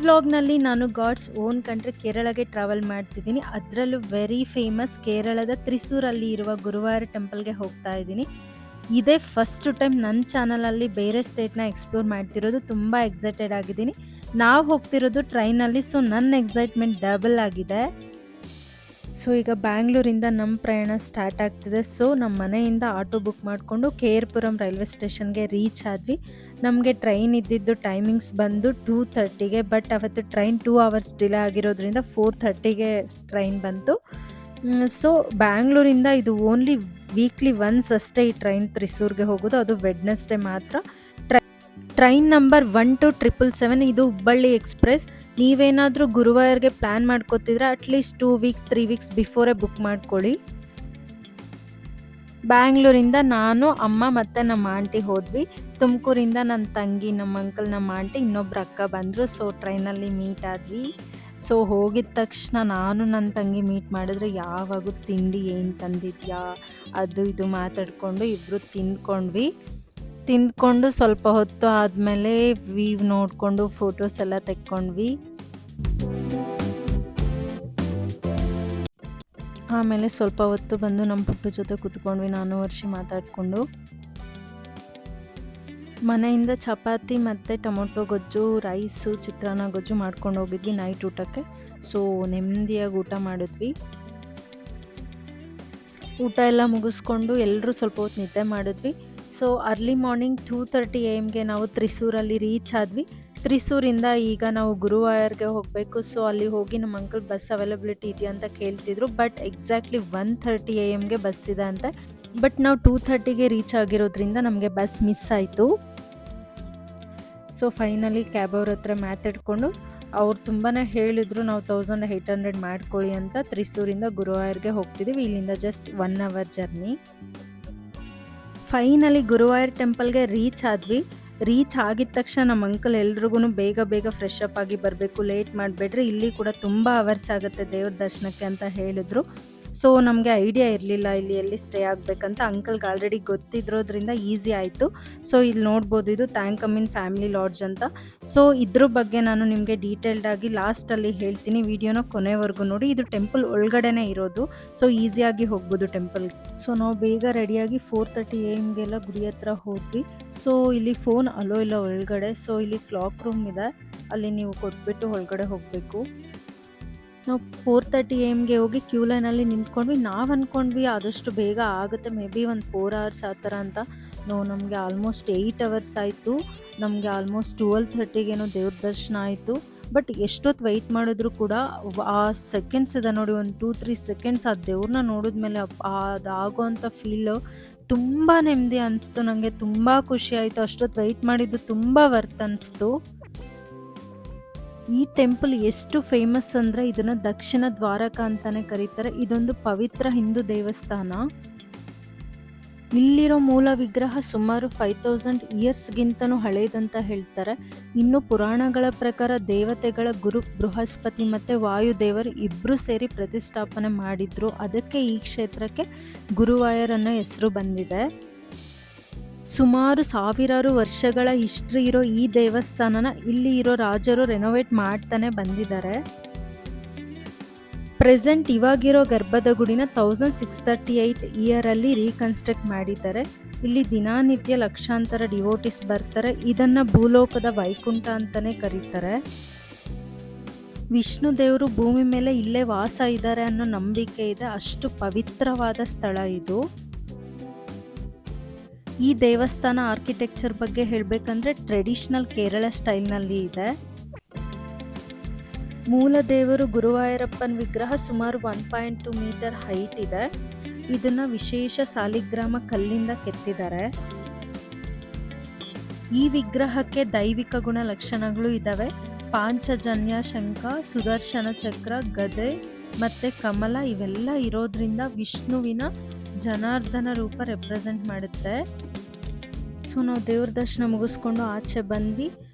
ವ್ಲಾಗ್ನಲ್ಲಿ ನಾನು God's own country ಕೇರಳಗೆ travel ಮಾಡ್ತಿದ್ದೀನಿ. ಅದರಲ್ಲೂ ವೆರಿ ಫೇಮಸ್ ಕೇರಳದ ತ್ರಿಸೂರಲ್ಲಿ ಇರುವ ಗುರುವಾರ ಟೆಂಪಲ್ಗೆ ಹೋಗ್ತಾ ಇದ್ದೀನಿ. ಇದೇ ಫಸ್ಟ್ ಟೈಮ್ ನನ್ನ ಚಾನಲಲ್ಲಿ ಬೇರೆ ಸ್ಟೇಟ್ನ ಎಕ್ಸ್ಪ್ಲೋರ್ ಮಾಡ್ತಿರೋದು. ತುಂಬ ಎಕ್ಸೈಟೆಡ್ ಆಗಿದ್ದೀನಿ. ನಾವು ಹೋಗ್ತಿರೋದು ಟ್ರೈನಲ್ಲಿ, ಸೊ ನನ್ನ ಎಕ್ಸೈಟ್ಮೆಂಟ್ ಡಬಲ್ ಆಗಿದೆ. ಸೊ ಈಗ ಬ್ಯಾಂಗ್ಳೂರಿಂದ ನಮ್ಮ ಪ್ರಯಾಣ ಸ್ಟಾರ್ಟ್ ಆಗ್ತಿದೆ. ಸೊ ನಮ್ಮ ಮನೆಯಿಂದ ಆಟೋ ಬುಕ್ ಮಾಡಿಕೊಂಡು KR ಪುರಂ ರೈಲ್ವೆ ಸ್ಟೇಷನ್ಗೆ ರೀಚ್ ಆದ್ವಿ. ನಮಗೆ ಟ್ರೈನ್ ಇದ್ದಿದ್ದು ಟೈಮಿಂಗ್ಸ್ ಬಂದು 2:30ಗೆ, ಬಟ್ ಅವತ್ತು ಟ್ರೈನ್ 2 ಅವರ್ಸ್ ಡಿಲೇ ಆಗಿರೋದ್ರಿಂದ 4:30ಗೆ ಟ್ರೈನ್ ಬಂತು. ಸೊ ಬ್ಯಾಂಗ್ಳೂರಿಂದ ಇದು ಓನ್ಲಿ ವೀಕ್ಲಿ ಒನ್ಸ್ ಅಷ್ಟೇ ಈ ಟ್ರೈನ್ ತ್ರಿಸೂರ್ಗೆ ಹೋಗೋದು, ಅದು ವೆಡ್ನೆಸ್ಡೇ ಮಾತ್ರ. ಟ್ರೈನ್ ನಂಬರ್ 12777, ಇದು ಹುಬ್ಬಳ್ಳಿ ಎಕ್ಸ್ಪ್ರೆಸ್. ನೀವೇನಾದರೂ ಗುರುವಾರ್ಗೆ ಪ್ಲ್ಯಾನ್ ಮಾಡ್ಕೋತಿದ್ರೆ ಅಟ್ಲೀಸ್ಟ್ 2 ವೀಕ್ಸ್ 3 ವೀಕ್ಸ್ ಬಿಫೋರೇ ಬುಕ್ ಮಾಡ್ಕೊಳ್ಳಿ. ಬ್ಯಾಂಗ್ಳೂರಿಂದ ನಾನು, ಅಮ್ಮ ಮತ್ತು ನಮ್ಮ ಆಂಟಿ ಹೋದ್ವಿ. ತುಮಕೂರಿಂದ ನನ್ನ ತಂಗಿ, ನಮ್ಮ ಅಂಕಲ್, ನಮ್ಮ ಆಂಟಿ, ಇನ್ನೊಬ್ರು ಅಕ್ಕ ಬಂದರು. ಸೊ ಟ್ರೈನಲ್ಲಿ ಮೀಟ್ ಆದ್ವಿ. ಸೊ ಹೋಗಿದ ತಕ್ಷಣ ನಾನು ನನ್ನ ತಂಗಿ ಮೀಟ್ ಮಾಡಿದ್ರೆ ಯಾವಾಗೂ ತಿಂಡಿ ಏನು ತಂದಿದ್ಯಾ ಅದು ಇದು ಮಾತಾಡಿಕೊಂಡು ಇಬ್ಬರು ತಿಂದ್ಕೊಂಡು ಸ್ವಲ್ಪ ಹೊತ್ತು ಆದಮೇಲೆ ವ್ಯೂ ನೋಡಿಕೊಂಡು ಫೋಟೋಸ್ ಎಲ್ಲ ತೆಕ್ಕೊಂಡ್ವಿ. ಆಮೇಲೆ ಸ್ವಲ್ಪ ಹೊತ್ತು ಬಂದು ನಮ್ಮ ಪುಟ್ಟು ಜೊತೆ ಕೂತ್ಕೊಂಡ್ವಿ, ನಾನು ವರ್ಷಿ ಮಾತಾಡಿಕೊಂಡು. ಮನೆಯಿಂದ ಚಪಾತಿ ಮತ್ತು ಟೊಮೊಟೊ ಗೊಜ್ಜು, ರೈಸು, ಚಿತ್ರಾನ್ನ ಗೊಜ್ಜು ಮಾಡ್ಕೊಂಡು ಹೋಗಿದ್ವಿ ನೈಟ್ ಊಟಕ್ಕೆ. ಸೊ ನೆಮ್ಮದಿಯಾಗಿ ಊಟ ಮಾಡಿದ್ವಿ. ಊಟ ಎಲ್ಲ ಮುಗಿಸ್ಕೊಂಡು ಎಲ್ಲರೂ ಸ್ವಲ್ಪ ಹೊತ್ತು ನಿದ್ದೆ ಮಾಡಿದ್ವಿ. ಸೊ ಅರ್ಲಿ ಮಾರ್ನಿಂಗ್ 2:30 AM ನಾವು ತ್ರಿಸೂರಲ್ಲಿ ರೀಚ್ ಆದ್ವಿ. ತ್ರಿಸೂರಿಂದ ಈಗ ನಾವು ಗುರುವಾರ್ಗೆ ಹೋಗಬೇಕು. ಸೊ ಅಲ್ಲಿ ಹೋಗಿ ನಮ್ಮ ಅಂಕಲ್ ಬಸ್ ಅವೈಲಬಿಲಿಟಿ ಇದೆಯಾ ಅಂತ ಕೇಳ್ತಿದ್ರು. ಬಟ್ ಎಕ್ಸಾಕ್ಟ್ಲಿ 1:30 AM ಬಸ್ ಇದೆ ಅಂತೆ. ಬಟ್ ನಾವು 2:30ಗೆ ರೀಚ್ ಆಗಿರೋದ್ರಿಂದ ನಮಗೆ ಬಸ್ ಮಿಸ್ ಆಯಿತು. ಸೊ ಫೈನಲಿ ಕ್ಯಾಬ್ ಅವ್ರ ಹತ್ರ ಮಾತಾಡಿಕೊಂಡು ಅವ್ರು ತುಂಬಾ ಹೇಳಿದ್ರು, ನಾವು 1800 ಮಾಡ್ಕೊಳ್ಳಿ ಅಂತ. ತ್ರಿಸೂರಿಂದ ಗುರುವಾರ್ಗೆ ಹೋಗ್ತಿದ್ದೀವಿ, ಇಲ್ಲಿಂದ ಜಸ್ಟ್ 1 hour ಜರ್ನಿ. ಫೈನಲಿ ಗುರುವಾರ ಟೆಂಪಲ್ಗೆ ರೀಚ್ ಆದ್ವಿ. ರೀಚ್ ಆಗಿದ ತಕ್ಷಣ ನಮ್ಮ ಅಂಕಲ್ ಎಲ್ರಿಗೂ ಬೇಗ ಫ್ರೆಶ್ ಅಪ್ ಆಗಿ ಬರಬೇಕು, ಲೇಟ್ ಮಾಡಬೇಡ್ರಿ, ಇಲ್ಲಿ ಕೂಡ ತುಂಬ ಅವರ್ಸ್ ಆಗುತ್ತೆ ದೇವ್ರ ದರ್ಶನಕ್ಕೆ ಅಂತ ಹೇಳಿದ್ರು. ಸೊ ನಮಗೆ ಐಡಿಯಾ ಇರಲಿಲ್ಲ ಇಲ್ಲಿ ಎಲ್ಲಿ ಸ್ಟೇ ಆಗಬೇಕಂತ. ಅಂಕಲ್ಗೆ ಆಲ್ರೆಡಿ ಗೊತ್ತಿದ್ರೋದ್ರಿಂದ ಈಸಿ ಆಯಿತು. ಸೊ ಇಲ್ಲಿ ನೋಡ್ಬೋದು, ಇದು ಥ್ಯಾಂಕಮಿನ್ ಫ್ಯಾಮಿಲಿ ಲಾಡ್ಜ್ ಅಂತ. ಸೊ ಇದ್ರ ಬಗ್ಗೆ ನಾನು ನಿಮಗೆ ಡೀಟೇಲ್ಡಾಗಿ ಲಾಸ್ಟಲ್ಲಿ ಹೇಳ್ತೀನಿ, ವಿಡಿಯೋನ ಕೊನೆವರೆಗೂ ನೋಡಿ. ಇದು ಟೆಂಪಲ್ ಒಳಗಡೆನೇ ಇರೋದು, ಸೊ ಈಸಿಯಾಗಿ ಹೋಗ್ಬೋದು ಟೆಂಪಲ್ಗೆ. ಸೊ ನಾವು ಬೇಗ ರೆಡಿಯಾಗಿ 4:30 AM ಗುಡಿ ಹತ್ರ ಹೋದ್ವಿ. ಸೊ ಇಲ್ಲಿ ಫೋನ್ ಅಲೋ ಇಲ್ಲ ಒಳಗಡೆ. ಸೊ ಇಲ್ಲಿ ಕ್ಲಾಕ್ ರೂಮ್ ಇದೆ, ಅಲ್ಲಿ ನೀವು ಕೊಟ್ಬಿಟ್ಟು ಒಳಗಡೆ ಹೋಗಬೇಕು. ನಾವು 4:30 AM ಹೋಗಿ ಕ್ಯೂ ಲೈನಲ್ಲಿ ನಿಂತ್ಕೊಂಡ್ವಿ. ನಾವು ಅಂದ್ಕೊಂಡ್ವಿ ಆದಷ್ಟು ಬೇಗ ಆಗುತ್ತೆ, ಮೇ ಬಿ ಒಂದು 4 hours ಆ ಥರ ಅಂತ. ನಮಗೆ ಆಲ್ಮೋಸ್ಟ್ 8 hours ಆಯಿತು. ನಮಗೆ ಆಲ್ಮೋಸ್ಟ್ 12:30ಗೇನೋ ದೇವ್ರ ದರ್ಶನ ಆಯಿತು. ಬಟ್ ಎಷ್ಟೊತ್ತು ವೆಯ್ಟ್ ಮಾಡಿದ್ರು ಕೂಡ ಆ ಸೆಕೆಂಡ್ಸ್ ಇದೆ ನೋಡಿ, ಒಂದು 2-3 ಸೆಕೆಂಡ್ಸ್ ಆ ದೇವ್ರನ್ನ ನೋಡಿದ್ಮೇಲೆ ಅದಾಗೋವಂಥ ಫೀಲು ತುಂಬ ನೆಮ್ಮದಿ ಅನಿಸ್ತು. ನನಗೆ ತುಂಬ ಖುಷಿ ಆಯಿತು. ಅಷ್ಟೊತ್ತು ವೆಯ್ಟ್ ಮಾಡಿದ್ದು ತುಂಬ ವರ್ತ್ ಅನಿಸ್ತು. ಈ ಟೆಂಪಲ್ ಎಷ್ಟು ಫೇಮಸ್ ಅಂದರೆ ಇದನ್ನು ದಕ್ಷಿಣ ದ್ವಾರಕ ಅಂತಲೇ ಕರೀತಾರೆ. ಇದೊಂದು ಪವಿತ್ರ ಹಿಂದೂ ದೇವಸ್ಥಾನ. ಇಲ್ಲಿರೋ ಮೂಲ ವಿಗ್ರಹ ಸುಮಾರು 5000 ಇಯರ್ಸ್ಗಿಂತನೂ ಹಳೇದಂತ ಹೇಳ್ತಾರೆ. ಇನ್ನು ಪುರಾಣಗಳ ಪ್ರಕಾರ ದೇವತೆಗಳ ಗುರು ಬೃಹಸ್ಪತಿ ಮತ್ತು ವಾಯುದೇವರು ಇಬ್ಬರು ಸೇರಿ ಪ್ರತಿಷ್ಠಾಪನೆ ಮಾಡಿದ್ರು. ಅದಕ್ಕೆ ಈ ಕ್ಷೇತ್ರಕ್ಕೆ ಗುರುವಾಯರ್ ಅನ್ನೋ ಹೆಸರು ಬಂದಿದೆ. ಸುಮಾರು ಸಾವಿರಾರು ವರ್ಷಗಳ ಹಿಸ್ಟ್ರಿ ಇರೋ ಈ ದೇವಸ್ಥಾನನ ಇಲ್ಲಿ ಇರೋ ರಾಜರು ರೆನೋವೇಟ್ ಮಾಡ್ತಾನೆ ಬಂದಿದ್ದಾರೆ. ಪ್ರೆಸೆಂಟ್ ಇವಾಗಿರೋ ಗರ್ಭದ ಗುಡಿನ 1638 ಇಯರಲ್ಲಿ ರೀಕನ್ಸ್ಟ್ರಕ್ಟ್ ಮಾಡಿದ್ದಾರೆ. ಇಲ್ಲಿ ದಿನನಿತ್ಯ ಲಕ್ಷಾಂತರ ಡಿವೋಟಿಸ್ ಬರ್ತಾರೆ. ಇದನ್ನು ಭೂಲೋಕದ ವೈಕುಂಠ ಅಂತಲೇ ಕರೀತಾರೆ. ವಿಷ್ಣು ದೇವರು ಭೂಮಿ ಮೇಲೆ ಇಲ್ಲೇ ವಾಸ ಇದ್ದಾರೆ ಅನ್ನೋ ನಂಬಿಕೆ ಇದೆ. ಅಷ್ಟು ಪವಿತ್ರವಾದ ಸ್ಥಳ ಇದು. ಈ ದೇವಸ್ಥಾನ ಆರ್ಕಿಟೆಕ್ಚರ್ ಬಗ್ಗೆ ಹೇಳಬೇಕಂದ್ರೆ ಟ್ರೆಡಿಷನಲ್ ಕೇರಳ ಸ್ಟೈಲ್ನಲ್ಲಿ ಇದೆ. ಮೂಲ ದೇವರು ಗುರುವಾಯೂರಪ್ಪನ ವಿಗ್ರಹ ಸುಮಾರು 1.2 ಮೀಟರ್ ಹೈಟ್ ಇದೆ. ಇದನ್ನು ವಿಶೇಷ ಸಾಲಿಗ್ರಾಮ ಕಲ್ಲಿಂದ ಕೆತ್ತಿದ್ದಾರೆ. ಈ ವಿಗ್ರಹಕ್ಕೆ ದೈವಿಕ ಗುಣ ಲಕ್ಷಣಗಳು ಇದ್ದಾವೆ. ಪಾಂಚಜನ್ಯ ಶಂಖ, ಸುದರ್ಶನ ಚಕ್ರ, ಗದೆ ಮತ್ತು ಕಮಲ ಇವೆಲ್ಲ ಇರೋದ್ರಿಂದ ವಿಷ್ಣುವಿನ ಜನಾರ್ದನ ರೂಪ ರೆಪ್ರೆಸೆಂಟ್ ಮಾಡುತ್ತೆ. ಸೊ ನಾವು ದೇವ್ರ ದರ್ಶನ ಮುಗಿಸ್ಕೊಂಡು ಆಚೆ ಬಂದ್ವಿ.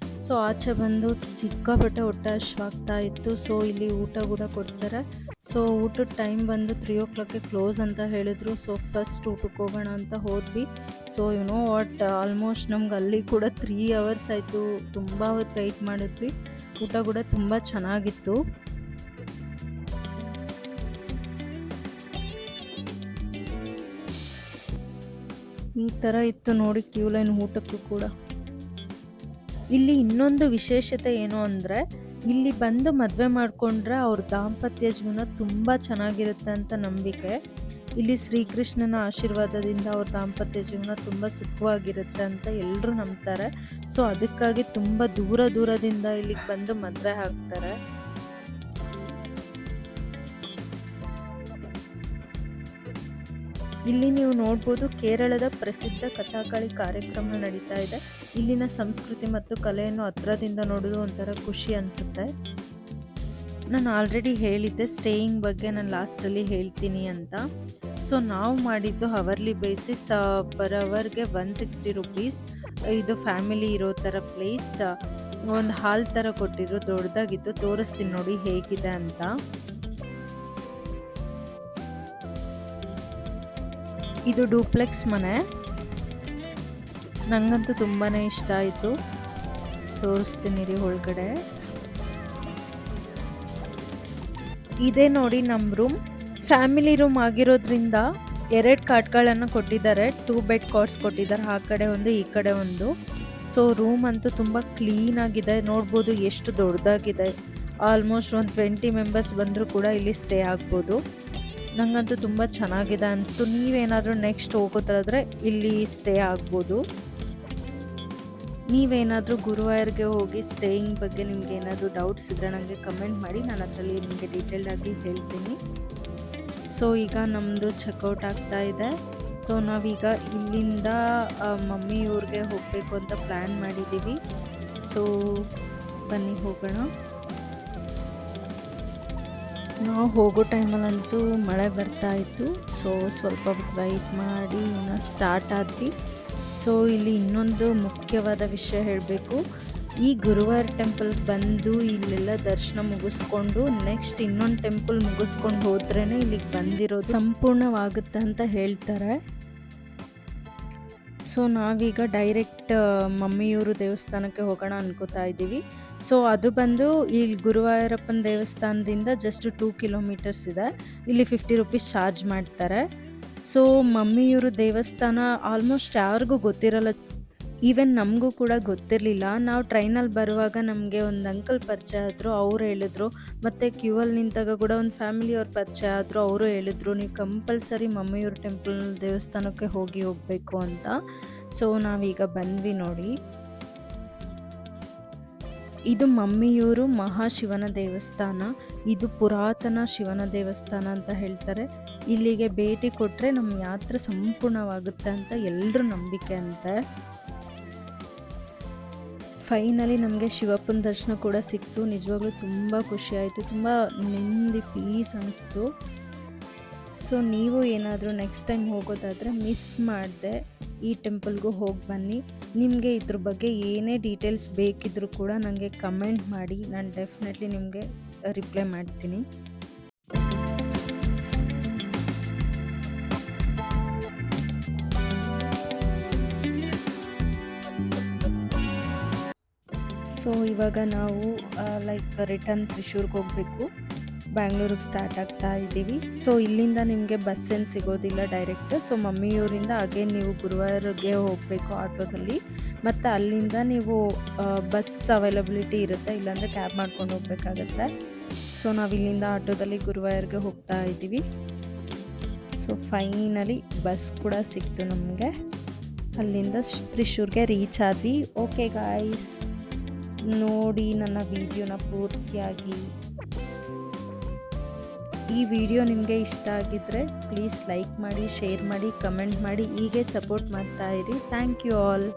ಸೊ ಆಚೆ ಬಂದು ಸಿಕ್ಕಾಪಟ್ಟೆ ಹೊಟ್ಟೆ ಹಶ್ವಾಗ್ತಾ ಇತ್ತು. ಸೊ ಇಲ್ಲಿ ಊಟ ಕೂಡ ಕೊಡ್ತಾರೆ. ಸೊ ಊಟದ ಟೈಮ್ ಬಂದು 3 o'clockಗೆ ಕ್ಲೋಸ್ ಅಂತ ಹೇಳಿದ್ರು. ಸೊ ಫಸ್ಟ್ ಊಟಕ್ಕೆ ಹೋಗೋಣ ಅಂತ ಹೋದ್ವಿ. ಸೊ ಆಲ್ಮೋಸ್ಟ್ ನಮ್ಗೆ ಅಲ್ಲಿ ಕೂಡ 3 hours ಆಯಿತು. ತುಂಬ ಹೊತ್ತು ವೆಯ್ಟ್ ಮಾಡಿದ್ವಿ. ಊಟ ಕೂಡ ತುಂಬ ಚೆನ್ನಾಗಿತ್ತು. ಈ ಥರ ಇತ್ತು ನೋಡಿ ಕ್ಯೂ ಲೈನ್ ಊಟಕ್ಕೂ ಕೂಡ. ಇಲ್ಲಿ ಇನ್ನೊಂದು ವಿಶೇಷತೆ ಏನು ಅಂದರೆ, ಇಲ್ಲಿ ಬಂದು ಮದುವೆ ಮಾಡಿಕೊಂಡ್ರೆ ಅವ್ರ ದಾಂಪತ್ಯ ಜೀವನ ತುಂಬ ಚೆನ್ನಾಗಿರುತ್ತೆ ಅಂತ ನಂಬಿಕೆ. ಇಲ್ಲಿ ಶ್ರೀಕೃಷ್ಣನ ಆಶೀರ್ವಾದದಿಂದ ಅವ್ರ ದಾಂಪತ್ಯ ಜೀವನ ತುಂಬ ಸುಖವಾಗಿರುತ್ತೆ ಅಂತ ಎಲ್ಲರೂ ನಂಬ್ತಾರೆ. ಸೊ ಅದಕ್ಕಾಗಿ ತುಂಬ ದೂರದಿಂದ ಇಲ್ಲಿಗೆ ಬಂದು ಮದುವೆ ಆಗ್ತಾರೆ. ಇಲ್ಲಿ ನೀವು ನೋಡ್ಬೋದು ಕೇರಳದ ಪ್ರಸಿದ್ಧ ಕಥಾಕಳಿ ಕಾರ್ಯಕ್ರಮ ನಡೀತಾ ಇದೆ. ಇಲ್ಲಿನ ಸಂಸ್ಕೃತಿ ಮತ್ತು ಕಲೆಯನ್ನು ಹತ್ರದಿಂದ ನೋಡೋದು ಒಂಥರ ಖುಷಿ ಅನಿಸುತ್ತೆ. ನಾನು ಆಲ್ರೆಡಿ ಹೇಳಿದ್ದೆ ಸ್ಟೇಯಿಂಗ್ ಬಗ್ಗೆ ನಾನು ಲಾಸ್ಟಲ್ಲಿ ಹೇಳ್ತೀನಿ ಅಂತ. ಸೊ ನಾವು ಮಾಡಿದ್ದು ಅವರ್ಲಿ ಬೇಸಿಸ್ ಪರ್ ಅವರ್ಗೆ 160 ರುಪೀಸ್. ಇದು ಫ್ಯಾಮಿಲಿ ಇರೋ ಥರ ಪ್ಲೇಸ್. ಒಂದು ಹಾಲ್ ಥರ ಕೊಟ್ಟಿದ್ರು, ದೊಡ್ಡದಾಗಿತ್ತು. ತೋರಿಸ್ತೀನಿ ನೋಡಿ ಹೇಗಿದೆ ಅಂತ. ಇದು ಡೂಪ್ಲೆಕ್ಸ್ ಮನೆ. ನನಗಂತೂ ತುಂಬಾ ಇಷ್ಟ ಆಯಿತು. ತೋರಿಸ್ತೀನಿ ರೀ ಒಳಗಡೆ. ಇದೇ ನೋಡಿ ನಮ್ಮ ರೂಮ್. ಫ್ಯಾಮಿಲಿ ರೂಮ್ ಆಗಿರೋದ್ರಿಂದ 2 ಕಾಟ್ಗಳನ್ನು ಕೊಟ್ಟಿದ್ದಾರೆ. 2 ಬೆಡ್ ಕಾಟ್ಸ್ ಕೊಟ್ಟಿದ್ದಾರೆ, ಆ ಕಡೆ ಒಂದು ಈ ಕಡೆ ಒಂದು. ಸೊ ರೂಮ್ ಅಂತೂ ತುಂಬ ಕ್ಲೀನಾಗಿದೆ. ನೋಡ್ಬೋದು ಎಷ್ಟು ದೊಡ್ಡದಾಗಿದೆ. ಆಲ್ಮೋಸ್ಟ್ ಒಂದು 20 ಮೆಂಬರ್ಸ್ ಬಂದರೂ ಕೂಡ ಇಲ್ಲಿ ಸ್ಟೇ ಆಗ್ಬೋದು. ನನಗಂತೂ ತುಂಬ ಚೆನ್ನಾಗಿದೆ ಅನಿಸ್ತು. ನೀವೇನಾದರೂ ನೆಕ್ಸ್ಟ್ ಹೋಗೋದಾದ್ರೆ ಇಲ್ಲಿ ಸ್ಟೇ ಆಗ್ಬೋದು. ನೀವೇನಾದರೂ ಗುರುವಾರ್ಗೆ ಹೋಗಿ ಸ್ಟೇಯಿಂಗ್ ಬಗ್ಗೆ ನಿಮ್ಗೆ ಏನಾದರೂ ಡೌಟ್ಸ್ ಇದ್ದರೆ ನನಗೆ ಕಮೆಂಟ್ ಮಾಡಿ, ನಾನು ಅದರಲ್ಲಿ ನಿಮಗೆ ಡೀಟೇಲ್ಡಾಗಿ ಹೇಳ್ತೀನಿ. ಸೊ ಈಗ ನಮ್ಮದು ಚೆಕ್ಔಟ್ ಆಗ್ತಾ ಇದೆ. ಸೊ ನಾವೀಗ ಇಲ್ಲಿಂದ ಮಮ್ಮಿ ಊರಿಗೆ ಹೋಗಬೇಕು ಅಂತ ಪ್ಲ್ಯಾನ್ ಮಾಡಿದ್ದೀವಿ. ಸೊ ಬನ್ನಿ ಹೋಗೋಣ. ನಾವು ಹೋಗೋ ಟೈಮಲ್ಲಂತೂ ಮಳೆ ಬರ್ತಾ ಇತ್ತು. ಸೊ ಸ್ವಲ್ಪ ಹೊತ್ತು ವೆಯ್ಟ್ ಮಾಡಿ ಇನ್ನು ಸ್ಟಾರ್ಟ್ ಆದ್ವಿ. ಸೊ ಇಲ್ಲಿ ಇನ್ನೊಂದು ಮುಖ್ಯವಾದ ವಿಷಯ ಹೇಳಬೇಕು. ಈ ಗುರುವಾರ ಟೆಂಪಲ್ಗೆ ಬಂದು ಇಲ್ಲೆಲ್ಲ ದರ್ಶನ ಮುಗಿಸ್ಕೊಂಡು ನೆಕ್ಸ್ಟ್ ಇನ್ನೊಂದು ಟೆಂಪಲ್ ಮುಗಿಸ್ಕೊಂಡು ಹೋದ್ರೇ ಇಲ್ಲಿಗೆ ಬಂದಿರೋದು ಸಂಪೂರ್ಣವಾಗುತ್ತೆ ಅಂತ ಹೇಳ್ತಾರೆ. ಸೊ ನಾವೀಗ ಡೈರೆಕ್ಟ್ ಮಮ್ಮಿಯೂರು ದೇವಸ್ಥಾನಕ್ಕೆ ಹೋಗೋಣ ಅನ್ಕೋತಾ ಇದ್ದೀವಿ. ಸೊ ಅದು ಬಂದು ಇಲ್ಲಿ ಗುರುವಾಯೂರಪ್ಪನ ದೇವಸ್ಥಾನದಿಂದ ಜಸ್ಟ್ 2 ಕಿಲೋಮೀಟರ್ಸ್ ಇದೆ. ಇಲ್ಲಿ 50 ರುಪೀಸ್ ಚಾರ್ಜ್ ಮಾಡ್ತಾರೆ. ಸೊ ಮಮ್ಮಿಯೂರು ದೇವಸ್ಥಾನ ಆಲ್ಮೋಸ್ಟ್ ಯಾರಿಗೂ ಗೊತ್ತಿರಲ್ಲ. ಈವನ್ ನಮಗೂ ಕೂಡ ಗೊತ್ತಿರಲಿಲ್ಲ. ನಾವು ಟ್ರೈನಲ್ಲಿ ಬರುವಾಗ ನಮಗೆ ಒಂದು ಅಂಕಲ್ ಪರಿಚಯ ಆದರು. ಅವ್ರು ಹೇಳಿದ್ರು, ಮತ್ತು ಕ್ಯೂವಲ್ಲಿ ನಿಂತಾಗ ಕೂಡ ಒಂದು ಫ್ಯಾಮಿಲಿಯವ್ರ ಪರಿಚಯ ಆದರು. ಅವರು ಹೇಳಿದ್ರು, ನೀವು ಕಂಪಲ್ಸರಿ ಮಮ್ಮಿಯೂರು ಟೆಂಪಲ್ ದೇವಸ್ಥಾನಕ್ಕೆ ಹೋಗಬೇಕು ಅಂತ. ಸೊ ನಾವೀಗ ಬಂದ್ವಿ ನೋಡಿ. ಇದು ಮಮ್ಮಿಯೂರು ಮಹಾಶಿವನ ದೇವಸ್ಥಾನ. ಇದು ಪುರಾತನ ಶಿವನ ದೇವಸ್ಥಾನ ಅಂತ ಹೇಳ್ತಾರೆ. ಇಲ್ಲಿಗೆ ಭೇಟಿ ಕೊಟ್ಟರೆ ನಮ್ಮ ಯಾತ್ರೆ ಸಂಪೂರ್ಣವಾಗುತ್ತೆ ಅಂತ ಎಲ್ಲರೂ ನಂಬಿಕೆ ಅಂತೆ. ಫೈನಲಿ ನಮಗೆ ಶಿವಪ್ಪನ ದರ್ಶನ ಕೂಡ ಸಿಕ್ತು. ನಿಜವಾಗ್ಲೂ ತುಂಬ ಖುಷಿ ಆಯಿತು. ತುಂಬ ನೆಮ್ಮದಿ, ಪೀಸ್ ಅನಿಸ್ತು. ಸೊ ನೀವು ಏನಾದರೂ ನೆಕ್ಸ್ಟ್ ಟೈಮ್ ಹೋಗೋದಾದರೆ ಮಿಸ್ ಮಾಡದೆ ಈ ಟೆಂಪಲ್ಗೂ ಹೋಗಿ ಬನ್ನಿ. ನಿಮಗೆ ಇದ್ರ ಬಗ್ಗೆ ಏನೇ ಡೀಟೇಲ್ಸ್ ಬೇಕಿದ್ದರೂ ಕೂಡ ನನಗೆ ಕಮೆಂಟ್ ಮಾಡಿ. ನಾನು ಡೆಫಿನೆಟ್ಲಿ ನಿಮಗೆ ರಿಪ್ಲೈ ಮಾಡ್ತೀನಿ. ಸೊ ಇವಾಗ ನಾವು ರಿಟರ್ನ್ ತ್ರಿಶೂರ್ಗೆ ಹೋಗಬೇಕು. ಬ್ಯಾಂಗ್ಳೂರಿಗೆ ಸ್ಟಾರ್ಟ್ ಆಗ್ತಾ ಇದ್ದೀವಿ. ಸೊ ಇಲ್ಲಿಂದ ನಿಮಗೆ ಬಸ್ ಏನು ಸಿಗೋದಿಲ್ಲ ಡೈರೆಕ್ಟ್. ಸೊ ಮಮ್ಮಿಯೂರಿಂದ ಅಗೇನ್ ನೀವು ಗುರುವಾರ್ಗೆ ಹೋಗಬೇಕು ಆಟೋದಲ್ಲಿ. ಮತ್ತು ಅಲ್ಲಿಂದ ನೀವು ಬಸ್ ಅವೈಲಬಿಲಿಟಿ ಇರುತ್ತೆ, ಇಲ್ಲಾಂದರೆ ಕ್ಯಾಬ್ ಮಾಡ್ಕೊಂಡು ಹೋಗಬೇಕಾಗತ್ತೆ. ಸೊ ನಾವು ಇಲ್ಲಿಂದ ಆಟೋದಲ್ಲಿ ಗುರುವಾರ್ಗೆ ಹೋಗ್ತಾ ಇದ್ದೀವಿ. ಸೊ ಫೈನಲಿ ಬಸ್ ಕೂಡ ಸಿಕ್ತು ನಮಗೆ. ಅಲ್ಲಿಂದ ತ್ರಿಶೂರ್ಗೆ ರೀಚ್ ಆದ್ವಿ. ಓಕೆ ಗಾಯ್ಸ್, ನೋಡಿ ನನ್ನ ವಿಡಿಯೋನ ಪೂರ್ತಿಯಾಗಿ. ಈ ವಿಡಿಯೋ ನಿಮಗೆ ಇಷ್ಟ ಆಗಿದ್ದರೆ ಪ್ಲೀಸ್ ಲೈಕ್ ಮಾಡಿ, ಶೇರ್ ಮಾಡಿ, ಕಮೆಂಟ್ ಮಾಡಿ. ಹೀಗೆ ಸಪೋರ್ಟ್ ಮಾಡ್ತಾ ಇರಿ. Thank you all.